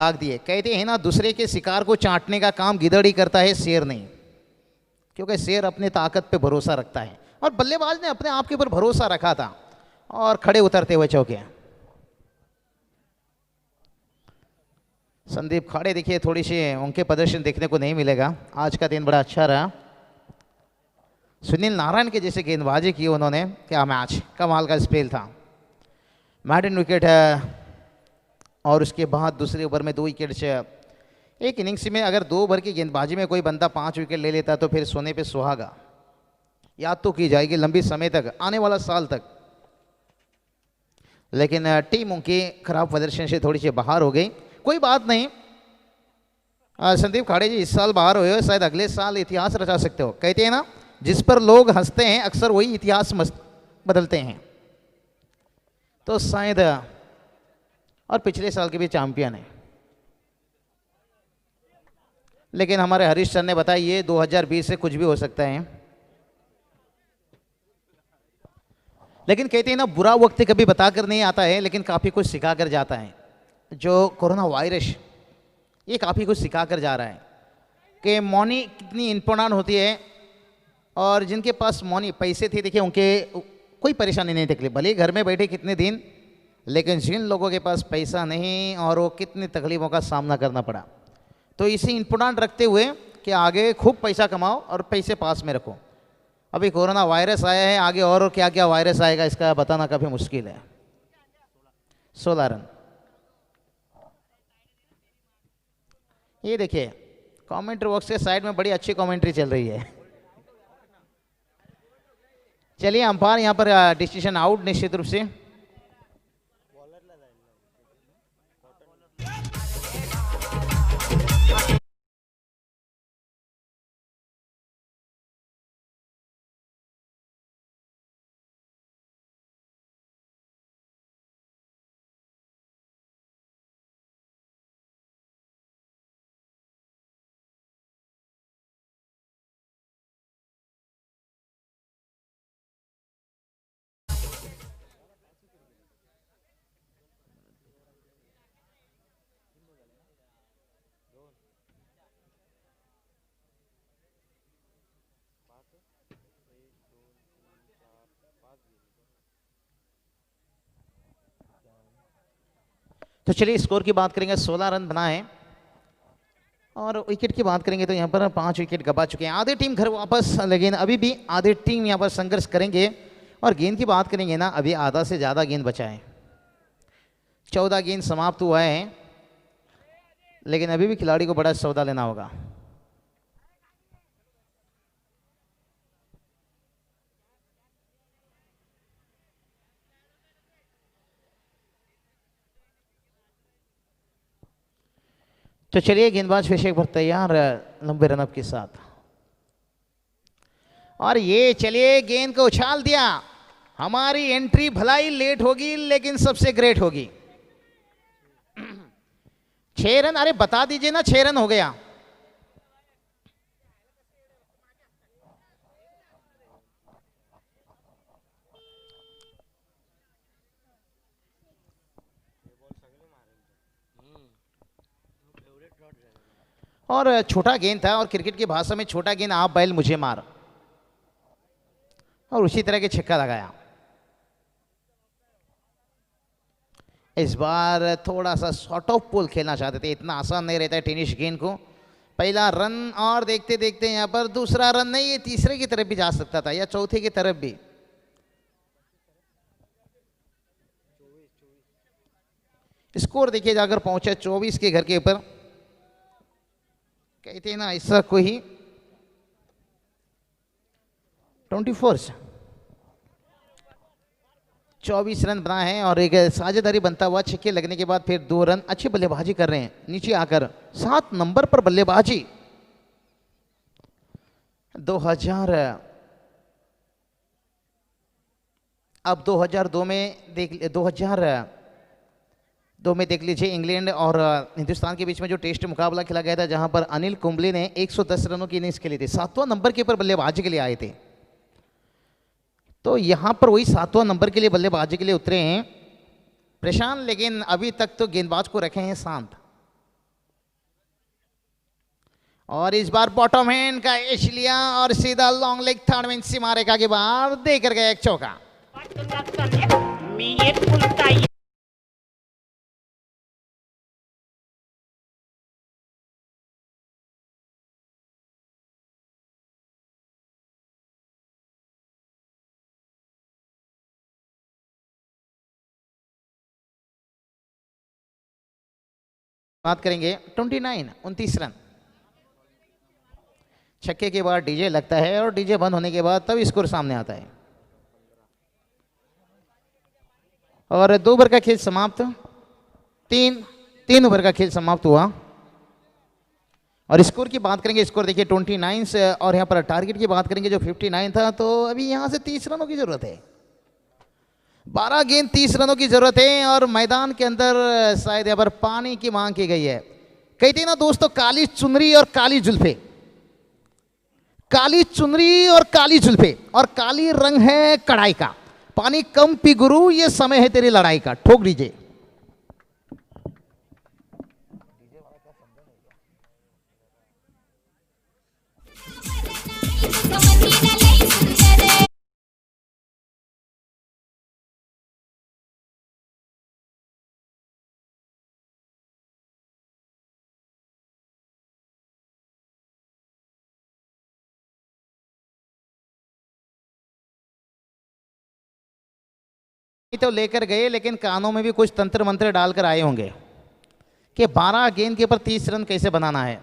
भाग दिए। कहते हैं ना, दूसरे के शिकार को चाटने का काम गिदड़ ही करता है, शेर नहीं, क्योंकि शेर अपने ताकत पे भरोसा रखता है और बल्लेबाज ने अपने आप के ऊपर भरोसा रखा था और खड़े उतरते हुए चौके। संदीप खाड़े देखिए, थोड़ी सी उनके प्रदर्शन देखने को नहीं मिलेगा। आज का दिन बड़ा अच्छा रहा। सुनील नारायण के जैसे गेंदबाजी की उन्होंने, क्या मैच, कमाल का स्पेल था। मैडन विकेट है और उसके बाद दूसरे ओवर में 2 विकेट से, एक इनिंग्स में अगर 2 ओवर की गेंदबाजी में कोई बंदा 5 विकेट ले लेता तो फिर सोने पे सुहागा, याद तो की जाएगी लंबी समय तक, आने वाला साल तक। लेकिन टीम उनकी खराब प्रदर्शन से थोड़ी सी बाहर हो गई। कोई बात नहीं, संदीप खाड़े जी इस साल बाहर हुए हो, शायद अगले साल इतिहास रचा सकते हो। कहते हैं ना, जिस पर लोग हंसते हैं अक्सर वही इतिहास बदलते हैं। तो शायद, और पिछले साल के भी चैंपियन है। लेकिन हमारे हरीश सर ने बताया ये 2020 से कुछ भी हो सकता है। लेकिन कहते हैं ना, बुरा वक्त कभी बताकर नहीं आता है, लेकिन काफ़ी कुछ सिखा कर जाता है। जो कोरोना वायरस, ये काफ़ी कुछ सिखा कर जा रहा है कि मनी कितनी इम्पोर्टेंट होती है। और जिनके पास मनी, पैसे थे, देखिए उनके कोई परेशानी नहीं तकलीफ, भले घर में बैठे कितने दिन, लेकिन जिन लोगों के पास पैसा नहीं और वो कितनी तकलीफ़ों का सामना करना पड़ा। तो इसे इम्पोर्टेंट रखते हुए कि आगे खूब पैसा कमाओ और पैसे पास में रखो। अभी कोरोना वायरस आया है, आगे और क्या क्या वायरस आएगा इसका बताना काफ़ी मुश्किल है। 16 रन। ये देखिए कमेंट्री बॉक्स के साइड में बड़ी अच्छी कमेंट्री चल रही है। चलिए अंपायर यहाँ पर डिसीजन आउट निश्चित रूप से। तो चलिए स्कोर की बात करेंगे, 16 रन बनाए। और विकेट की बात करेंगे तो यहाँ पर 5 विकेट गवा चुके हैं। आधे टीम घर वापस, लेकिन अभी भी आधे टीम यहाँ पर संघर्ष करेंगे। और गेंद की बात करेंगे ना, अभी आधा से ज़्यादा गेंद बचा है, 14 गेंद समाप्त हुआ है, लेकिन अभी भी खिलाड़ी को बड़ा सौदा लेना होगा। तो चलिए गेंदबाज फिर से एक बार तैयार लंबे रनअप के साथ। और ये चलिए गेंद को उछाल दिया। हमारी एंट्री भलाई लेट होगी लेकिन सबसे ग्रेट होगी। 6 रन, अरे बता दीजिए ना, 6 रन हो गया। और छोटा गेंद था, और क्रिकेट की भाषा में छोटा गेंद आप बैल मुझे मार, और उसी तरह के छक्का लगाया। इस बार थोड़ा सा शॉर्ट ऑफ पोल खेलना चाहते थे, इतना आसान नहीं रहता है टेनिस गेंद को। पहला रन, और देखते देखते यहाँ पर दूसरा रन नहीं, ये तीसरे की तरफ भी जा सकता था या चौथे की तरफ भी। स्कोर देखिए जाकर पहुंचा 24 के घर के ऊपर। कहते हैं ना ऐसा कोई 24 24 रन बना है, और एक साझेदारी बनता हुआ छक्के लगने के बाद फिर 2 रन। अच्छी बल्लेबाजी कर रहे हैं नीचे आकर, 7 नंबर पर बल्लेबाजी। 2002 में 2002 में देख लीजिए इंग्लैंड और हिंदुस्तान के बीच में जो टेस्ट मुकाबला खेला गया था, जहां पर अनिल कुंबले ने 110 रनों की इनिंग्स खेली थी, 7वां नंबर के ऊपर बल्लेबाजी के लिए आए थे। तो यहां पर वही 7वां नंबर के लिए बल्लेबाजी के लिए उतरे हैं प्रशांत, लेकिन अभी तक तो गेंदबाज को रखे हैं शांत। और इस बार बॉटम हैंड का एच लिया, और सीधा लॉन्ग लेग थर्ड में सीमा रेखा के बाहर देकर गया एक चौका। बात करेंगे 29 रन। छक्के के बाद डीजे लगता है, और डीजे बंद होने के बाद तब स्कोर सामने आता है। और 2 ओवर का खेल समाप्त, 3 ओवर का खेल समाप्त हुआ। और स्कोर की बात करेंगे, स्कोर देखिए 29 से, और यहाँ पर टारगेट की बात करेंगे जो 59 था, तो अभी यहाँ से 30 रनों की जरूरत है। 12 गेंद 30 रनों की जरूरत है, और मैदान के अंदर शायद यहाँ पर पानी की मांग की गई है। कहते हैं ना दोस्तों, काली चुनरी और काली जुल्फे, काली चुनरी और काली जुल्फे, और काली रंग है कढ़ाई का। पानी कम पी गुरु, ये समय है तेरी लड़ाई का। ठोक दीजिए। तो लेकर गए, लेकिन कानों में भी कुछ तंत्र मंत्र डालकर आए होंगे कि 12 गेंद के ऊपर 30 रन कैसे बनाना है।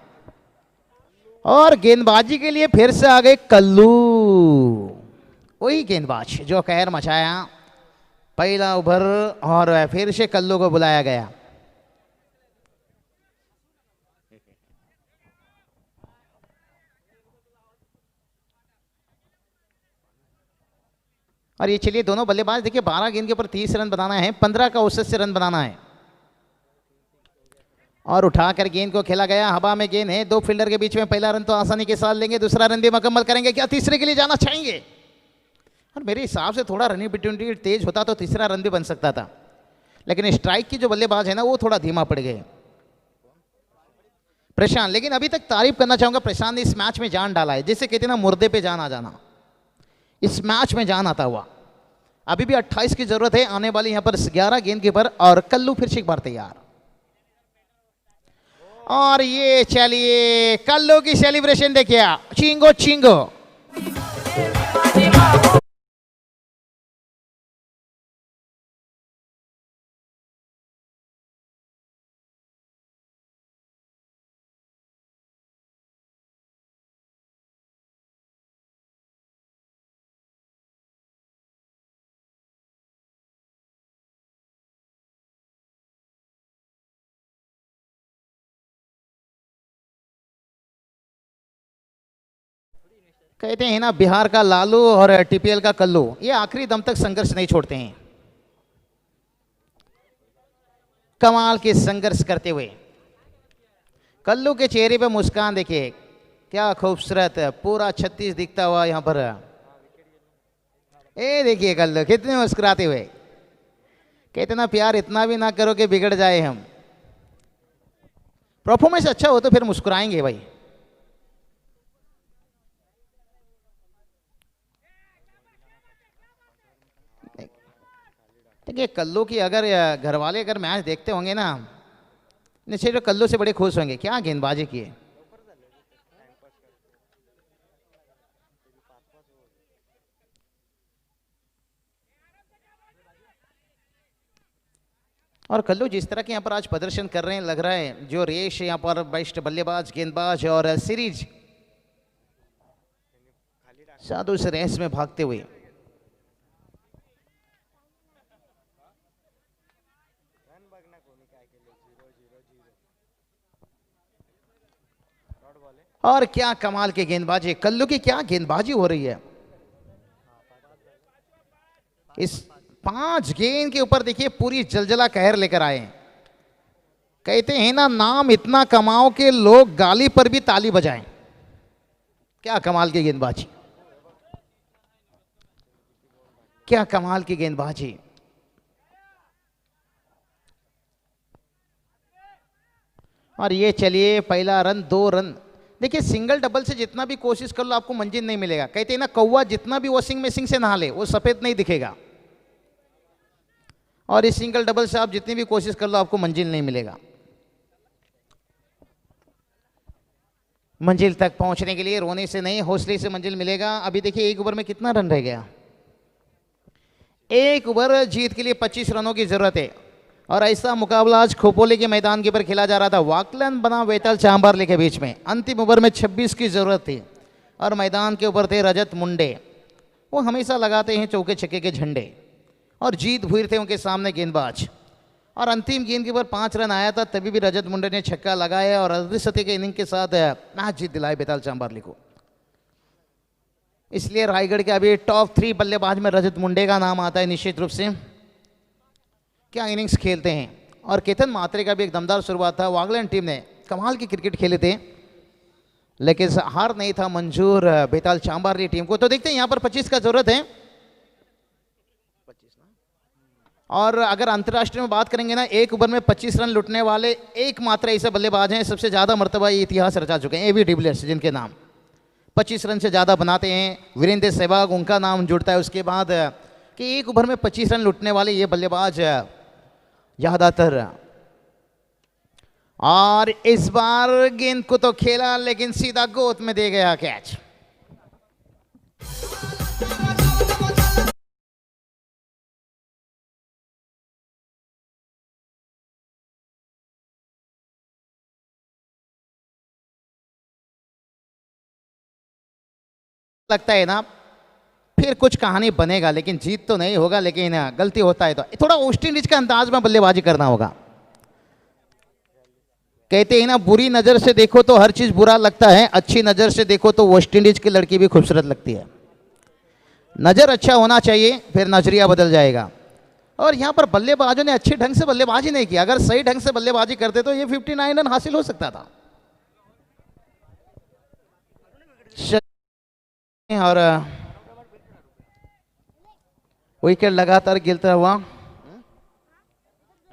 और गेंदबाजी के लिए फिर से आ गए कल्लू, वही गेंदबाज जो कहर मचाया पहला ओवर, और फिर से कल्लू को बुलाया गया। और ये चलिए दोनों बल्लेबाज देखिए, 12 गेंद के ऊपर 30 रन बनाना है, 15 का औसत से रन बनाना है। और उठाकर गेंद को खेला गया, हवा में गेंद है, 2 फील्डर के बीच में। पहला रन तो आसानी के साथ लेंगे, दूसरा रन भी मुकम्मल करेंगे, क्या तीसरे के लिए जाना चाहेंगे? और मेरे हिसाब से थोड़ा रनिंग ऑपर्चुनिटी तेज होता तो तीसरा रन भी बन सकता था, लेकिन स्ट्राइक की जो बल्लेबाज है ना, वो थोड़ा धीमा पड़ गए प्रशांत। लेकिन अभी तक तारीफ करना चाहूंगा, प्रशांत ने इस मैच में जान डाला है, जैसे कहते ना मुर्दे पे जान आ जाना, इस मैच में जान आता हुआ। अभी भी 28 की जरूरत है आने वाली यहाँ पर 11 गेंद के ऊपर, और कल्लू फिर से एक बार तैयार। और ये चलिए कल्लू की सेलिब्रेशन देखिए, चिंगो चिंगो। कहते हैं ना, बिहार का लालू और टीपीएल का कल्लू, ये आखिरी दम तक संघर्ष नहीं छोड़ते हैं। कमाल के संघर्ष करते हुए कल्लू के चेहरे पे मुस्कान देखिए, क्या खूबसूरत है, पूरा 36 दिखता हुआ यहाँ पर। ए देखिए कल्लू कितने मुस्कुराते हुए, कितना प्यार, इतना भी ना करो कि बिगड़ जाए हम। परफॉर्मेंस अच्छा हो तो फिर मुस्कुराएंगे भाई। देखिए कल्लू की अगर घर वाले अगर मैच देखते होंगे ना, निश्चित रूप कल्लू से बड़े खुश होंगे, क्या गेंदबाजी की है। और कल्लू जिस तरह के यहाँ पर आज प्रदर्शन कर रहे हैं, लग रहा है जो रेश यहाँ पर बेस्ट बल्लेबाज गेंदबाज और सीरीज साधु इस रेस में भागते हुए। और क्या कमाल की गेंदबाजी, कल्लू की क्या गेंदबाजी हो रही है। इस 5 गेंद के ऊपर देखिए पूरी जलजला कहर लेकर आए हैं। कहते हैं ना, नाम इतना कमाओ कि लोग गाली पर भी ताली बजाएं। क्या कमाल की गेंदबाजी, क्या कमाल की गेंदबाजी। और ये चलिए पहला रन, 2 रन। देखिए सिंगल डबल से जितना भी कोशिश कर लो आपको मंजिल नहीं मिलेगा। कहते हैं ना, कौवा जितना भी वॉशिंग मशीन से नहा ले वो सफेद नहीं दिखेगा। और इस सिंगल डबल से आप जितनी भी कोशिश कर लो आपको मंजिल नहीं मिलेगा। मंजिल तक पहुंचने के लिए रोने से नहीं, हौसले से मंजिल मिलेगा। अभी देखिए 1 ओवर में कितना रन रह गया। 1 ओवर जीत के लिए 25 रनों की जरूरत है। और ऐसा मुकाबला आज खोपोली के मैदान के ऊपर खेला जा रहा था, वाकलन बना बेताल चांबारली के बीच में। अंतिम ओवर में 26 की जरूरत थी और मैदान के ऊपर थे रजत मुंडे। वो हमेशा लगाते हैं चौके छक्के के झंडे, और जीत भूर थे उनके सामने गेंदबाज। और अंतिम गेंद के ऊपर 5 रन आया था, तभी भी रजत मुंडे ने छक्का लगाया और अर्धशतकीय के इनिंग के साथ मैच जीत दिलाए बेताल चांबारली को। इसलिए रायगढ़ के अभी टॉप 3 बल्लेबाज में रजत मुंडे का नाम आता है निश्चित रूप से। क्या इनिंग्स खेलते हैं। और केतन मात्रे का भी एक दमदार शुरुआत था। वागलैंड टीम ने कमाल की क्रिकेट खेले थे, लेकिन हार नहीं था मंजूर बेताल चांबारली टीम को। तो देखते हैं यहाँ पर 25 का जरूरत है। और अगर अंतर्राष्ट्रीय में बात करेंगे ना, 1 ओवर में 25 रन लुटने वाले एकमात्र ऐसे बल्लेबाज हैं, सबसे ज़्यादा मरतबा ये इतिहास रचा चुके हैं, एबी डिविलियर्स, जिनके नाम 25 रन से ज़्यादा बनाते हैं। वीरेंद्र सहवाग उनका नाम जुड़ता है उसके बाद, कि 1 ओवर में 25 रन लुटने वाले ये बल्लेबाज ज़्यादातर। और इस बार गेंद को तो खेला लेकिन सीधा गोद में दे गया कैच। लगता है ना फिर कुछ कहानी बनेगा, लेकिन जीत तो नहीं होगा। लेकिन गलती होता है तो थोड़ा वेस्ट इंडीज के अंदाज में बल्लेबाजी करना होगा। कहते हैं ना, बुरी नजर से देखो तो हर चीज बुरा लगता है, अच्छी नजर से देखो तो वेस्ट इंडीज की लड़की भी खूबसूरत लगती है। नजर अच्छा होना चाहिए, फिर नजरिया बदल जाएगा। और यहां पर बल्लेबाजों ने अच्छे ढंग से बल्लेबाजी नहीं की। अगर सही ढंग से बल्लेबाजी करते तो ये 59 रन हासिल हो सकता था। और विकेट लगातार गिरता हुआ।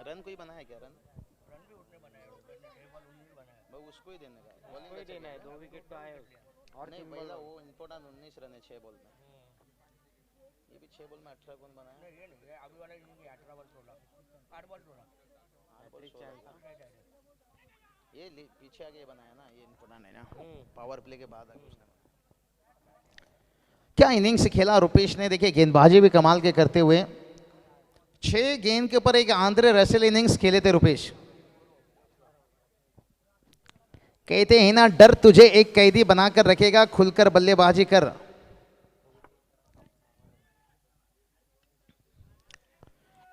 रन कोई बना है क्या? रन उसको ही देने का, बॉलिंग का देना है। 2 विकेट तो आए और नहीं, पहला वो इंपॉर्टेंट 19 रन है 6 बॉल में। ये भी 6 बॉल में 18 कौन बनाया? अभी वाला 18 बॉल 16, 8 बॉल 16, 8 बॉल 16। ये पीछे आगे बनाया ना, ये इंपॉर्टेंट है ना, पावर प्ले के बाद आगे उसने। क्या इनिंग्स खेला रुपेश ने। देखिए गेंदबाजी भी कमाल के करते हुए 6 गेंद के ऊपर एक आंद्रे रसेल इनिंग्स खेले थे रुपेश। कहते हैं ना, डर तुझे एक कैदी बनाकर रखेगा, खुलकर बल्लेबाजी कर।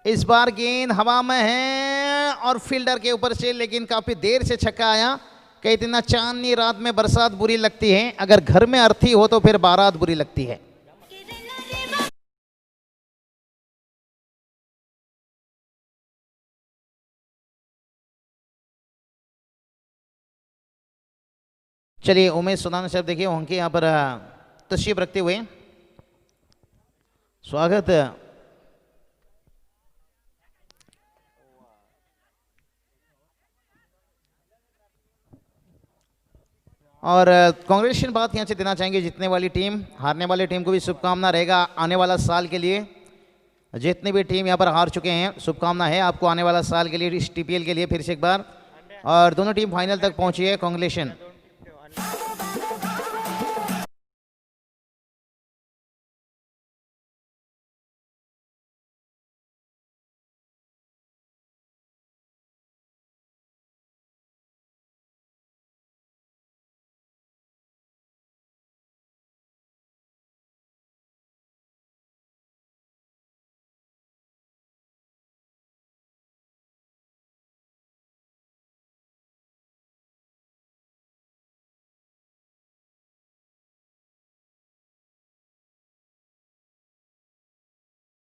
इस बार गेंद हवा में है और फील्डर के ऊपर से, लेकिन काफी देर से छक्का आया। कहते ना, चांदनी रात में बरसात बुरी लगती है, अगर घर में अर्थी हो तो फिर बारात बुरी लगती है। चलिए उमेश सुदान साहब देखिए उनके यहाँ पर तशरीफ रखते हुए स्वागत। और कांग्रेचुलेशन बात यहाँ से देना चाहेंगे जीतने वाली टीम, हारने वाली टीम को भी शुभकामना रहेगा आने वाला साल के लिए। जितने भी टीम यहाँ पर हार चुके हैं शुभकामना है आपको आने वाला साल के लिए, इस टीपीएल के लिए फिर से एक बार। और दोनों टीम फाइनल तक पहुंची है, कांग्रेचुलेशन।